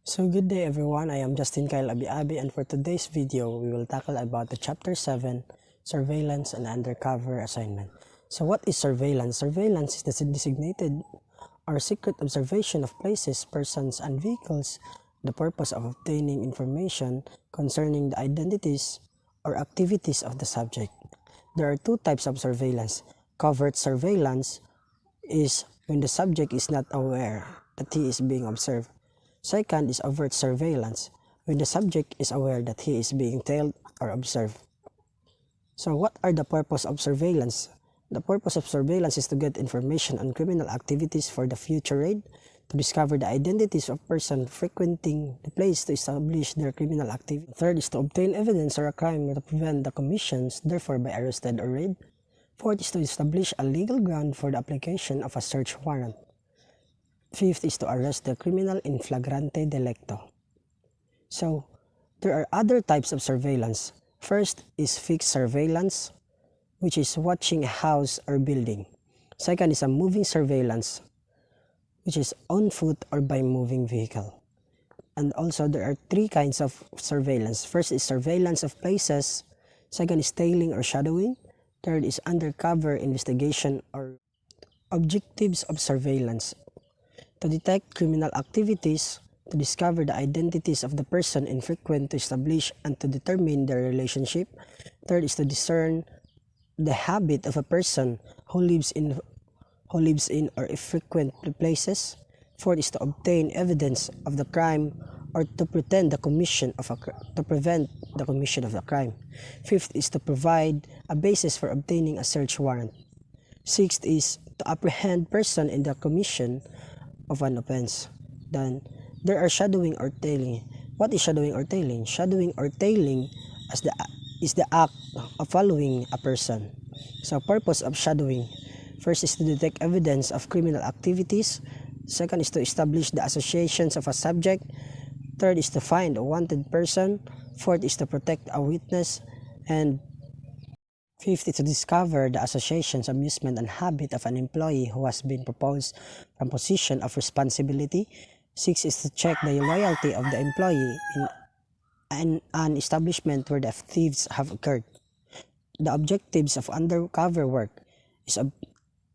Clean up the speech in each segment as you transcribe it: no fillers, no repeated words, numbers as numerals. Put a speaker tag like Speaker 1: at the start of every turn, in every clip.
Speaker 1: So good day everyone, I am Justin Kyle Abe-abe, and for today's video, we will tackle about the Chapter 7, Surveillance and Undercover Assignment. So what is surveillance? Surveillance is the designated or secret observation of places, persons, and vehicles, the purpose of obtaining information concerning the identities or activities of the subject. There are two types of surveillance. Covert surveillance is when the subject is not aware that he is being observed. Second is overt surveillance, when the subject is aware that he is being tailed or observed. So what are the purpose of surveillance? The purpose of surveillance is to get information on criminal activities for the future raid, to discover the identities of persons frequenting the place to establish their criminal activity. Third is to obtain evidence or a crime to prevent the commissions, therefore by arrested or raid. Fourth is to establish a legal ground for the application of a search warrant. Fifth is to arrest the criminal in flagrante delicto. So, there are other types of surveillance. First is fixed surveillance, which is watching a house or building. Second is a moving surveillance, which is on foot or by moving vehicle. And also there are three kinds of surveillance. First is surveillance of places. Second is tailing or shadowing. Third is undercover investigation or objectives of surveillance. To detect criminal activities, to discover the identities of the person infrequent, to establish and to determine their relationship. Third is to discern the habit of a person who lives in or frequent places. Fourth is to obtain evidence of the crime or to prevent the commission of a crime. Fifth is to provide a basis for obtaining a search warrant. Sixth is to apprehend person in the commission of an offense. Then there are shadowing or tailing. What is shadowing or tailing? Shadowing or tailing is the act of following a person. So purpose of shadowing: first is to detect evidence of criminal activities. Second is to establish the associations of a subject. Third is to find a wanted person. Fourth is to protect a witness. And fifth is to discover the associations, amusement, and habit of an employee who has been proposed from position of responsibility. Sixth is to check the loyalty of the employee in an establishment where the thieves have occurred. The objectives of undercover work is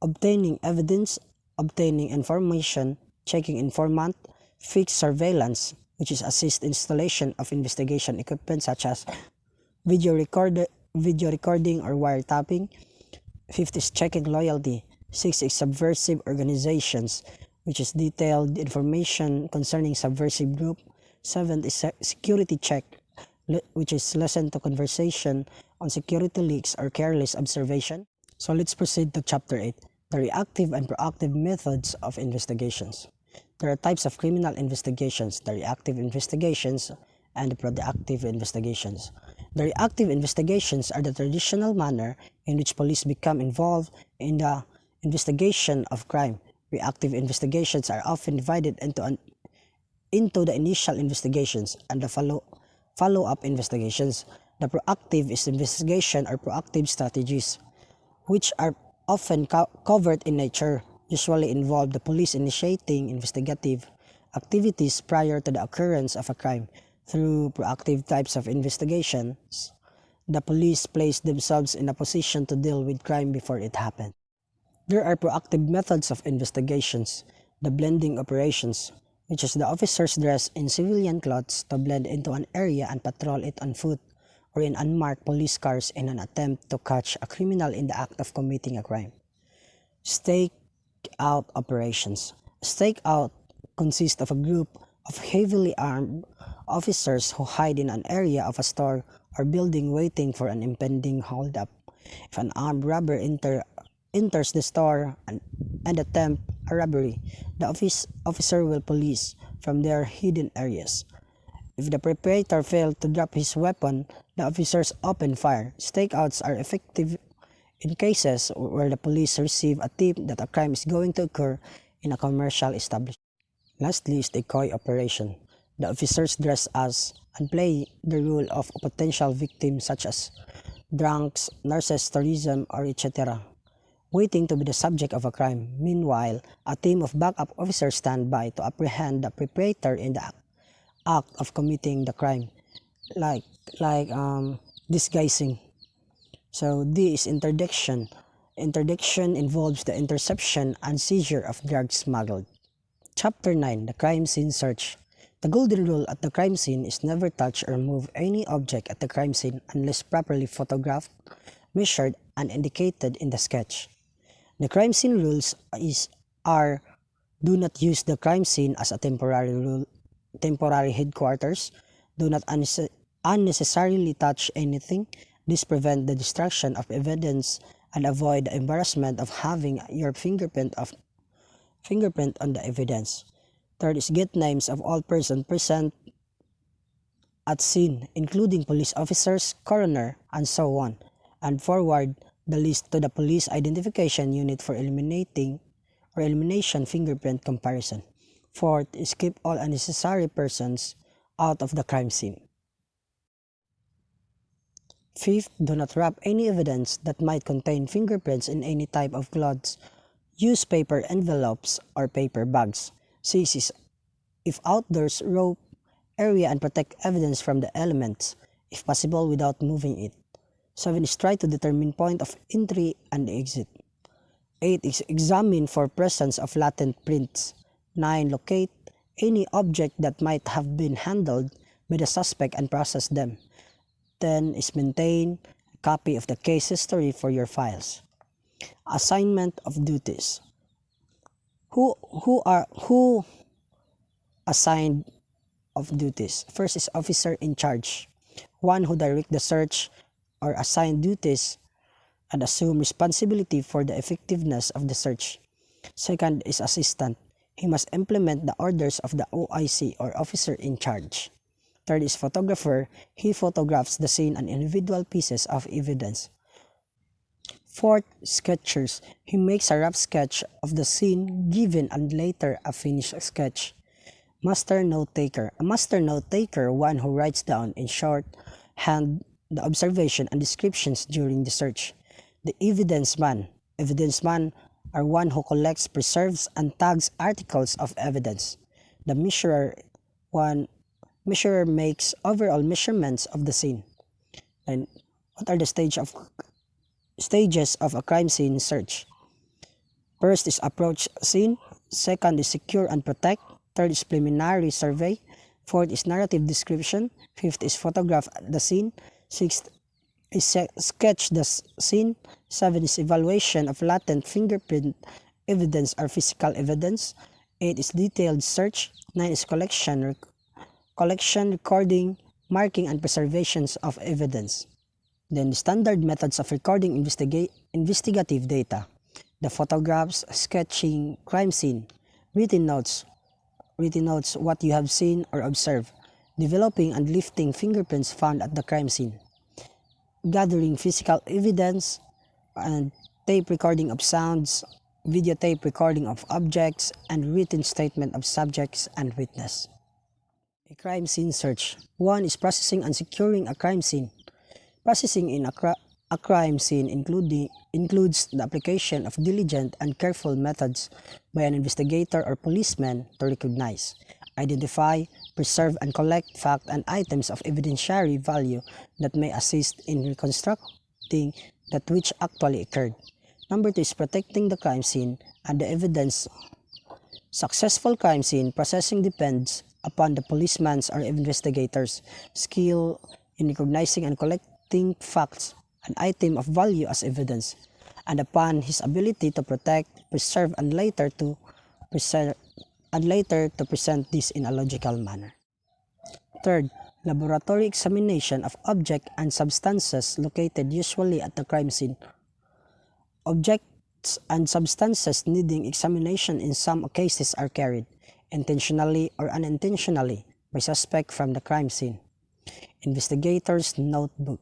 Speaker 1: obtaining evidence, obtaining information, checking informant, fixed surveillance, which is assist installation of investigation equipment such as video recording or wiretapping. Fifth is checking loyalty. Sixth is subversive organizations, which is detailed information concerning subversive group. Seventh is security check, which is listen to conversation on security leaks or careless observation. So let's proceed to Chapter 8, the reactive and proactive methods of investigations. There are types of criminal investigations: the reactive investigations and the proactive investigations. The reactive investigations are the traditional manner in which police become involved in the investigation of crime. Reactive investigations are often divided into the initial investigations and the follow-up investigations. The proactive is investigation or proactive strategies, which are often covert in nature, usually involve the police initiating investigative activities prior to the occurrence of a crime. Through proactive types of investigations, the police place themselves in a position to deal with crime before it happens. There are proactive methods of investigations: the blending operations, which is the officers dress in civilian clothes to blend into an area and patrol it on foot or in unmarked police cars in an attempt to catch a criminal in the act of committing a crime. Stake-out operations. Stake-out consists of a group of heavily armed officers who hide in an area of a store or building waiting for an impending holdup. If an armed robber enters the store and attempt a robbery, the officer will police from their hidden areas. If the perpetrator failed to drop his weapon, the officers open fire. Stakeouts are effective in cases where the police receive a tip that a crime is going to occur in a commercial establishment. Lastly is decoy operation. The officers dress as and play the role of a potential victim such as drunks, nurses, tourism, or etc., waiting to be the subject of a crime. Meanwhile, a team of backup officers stand by to apprehend the perpetrator in the act. act of committing the crime, like like disguising. So D is interdiction. Interdiction involves the interception and seizure of drugs smuggled. Chapter 9: The Crime Scene Search. The golden rule at the crime scene is never touch or move any object at the crime scene unless properly photographed, measured, and indicated in the sketch. The crime scene rules are: do not use the crime scene as a temporary headquarters. Do not unnecessarily touch anything. This prevents the destruction of evidence and avoid the embarrassment of having your fingerprint on the evidence. Third is get names of all persons present at scene, including police officers, coroner, and so on, and forward the list to the police identification unit for elimination fingerprint comparison. Fourth is keep all unnecessary persons out of the crime scene. Fifth, do not wrap any evidence that might contain fingerprints in any type of cloths. Use paper envelopes or paper bags. Sixth is if outdoors, rope area and protect evidence from the elements, if possible without moving it. 7 is try to determine point of entry and exit. 8 is examine for presence of latent prints. 9. Locate any object that might have been handled by the suspect and process them. 10 is maintain a copy of the case history for your files. Assignment of duties. Who assigned of duties? First is officer in charge, one who direct the search or assign duties and assume responsibility for the effectiveness of the search. Second is assistant. He must implement the orders of the OIC or officer in charge. Third is photographer. He photographs the scene and individual pieces of evidence. Fourth, sketchers. He makes a rough sketch of the scene given and later a finished sketch. Master note taker. A master note taker, one who writes down in shorthand the observation and descriptions during the search. The evidence man. Evidence man are one who collects, preserves, and tags articles of evidence. The measurer. Measurer makes overall measurements of the scene. And what are the stages of a crime scene search? First is approach scene. Second is secure and protect. Third is preliminary survey. Fourth is narrative description. Fifth is photograph the scene. Sixth is sketch the scene. 7 is evaluation of latent fingerprint evidence or physical evidence. 8 is detailed search. 9 is collection, recording, marking, and preservations of evidence. Then standard methods of recording investigative data. The photographs, sketching, crime scene, written notes, what you have seen or observed, developing and lifting fingerprints found at the crime scene, gathering physical evidence, and tape recording of sounds, videotape recording of objects, and written statement of subjects and witness. A crime scene search. 1 is processing and securing a crime scene. Processing in a crime scene includes the application of diligent and careful methods by an investigator or policeman to recognize, identify, preserve, and collect facts and items of evidentiary value that may assist in reconstructing that which actually occurred. Number 2 is protecting the crime scene and the evidence. Successful crime scene processing depends upon the policeman's or investigator's skill in recognizing and collecting facts and items of value as evidence, and upon his ability to protect, preserve, and later to present this in a logical manner. Third, laboratory examination of objects and substances located usually at the crime scene. Objects and substances needing examination in some cases are carried, intentionally or unintentionally, by suspect from the crime scene. Investigator's notebook.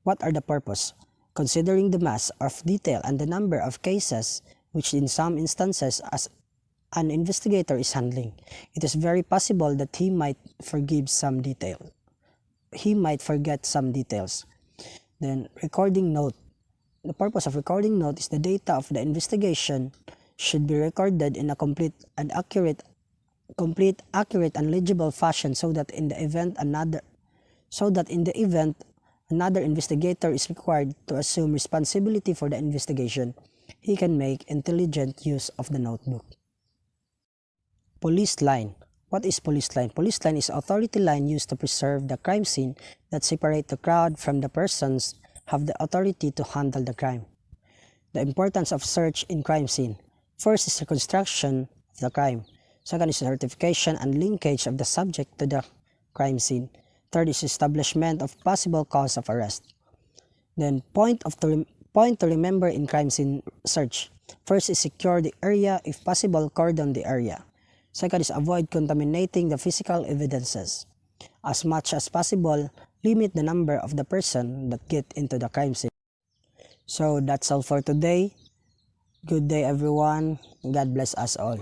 Speaker 1: What are the purpose? Considering the mass of detail and the number of cases which in some instances as an investigator is handling, it is very possible that he might forget some details. Then recording note. The purpose of recording note is the data of the investigation should be recorded in a complete and accurate complete, accurate, and legible fashion so that in the event another investigator is required to assume responsibility for the investigation, he can make intelligent use of the notebook. Police line. What is police line? Police line is authority line used to preserve the crime scene that separate the crowd from the persons have the authority to handle the crime. The importance of search in crime scene. First is reconstruction of the crime. Second is certification and linkage of the subject to the crime scene. Third is establishment of possible cause of arrest. Then point to remember in crime scene search. First is secure the area, if possible cordon the area. Second is avoid contaminating the physical evidences. As much as possible, limit the number of the person that get into the crime scene. So that's all for today. Good day everyone. God bless us all.